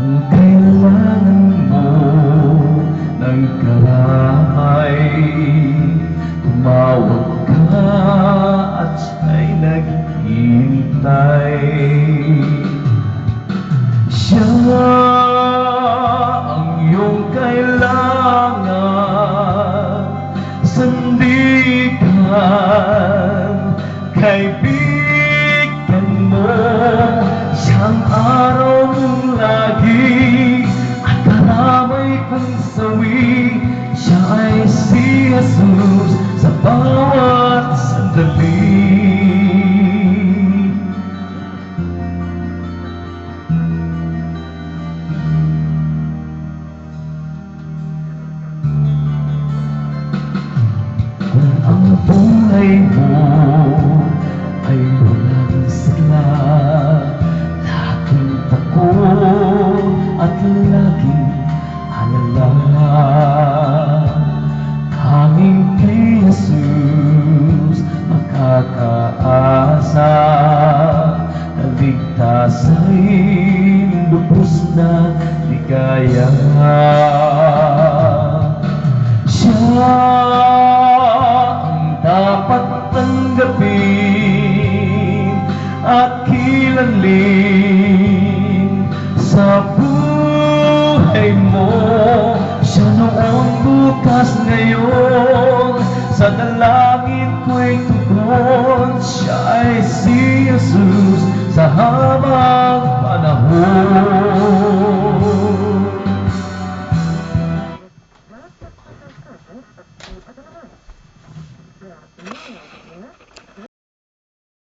Kung kailangan mo ng karamay, tumawag ka at siya'y naghihintay. Siya ang iyong kailangan, sandigan, kaibigan mo. Siyang araw mong lagi at karamay kong sawi. Siya ay si Jesus sa bawat sandali. Kung ang buhay mo ay walang sigla, laging takot at laging alala, tanging kay Jesus makakaasa. Kaligtasan ay lubos na ligaya. Siya ang dapat tanggapin at kilalin sa buhay mo. Siya noon, bukas, ngayon, sa dalangin ko'y tugon. Siya ay si Jesus sa haba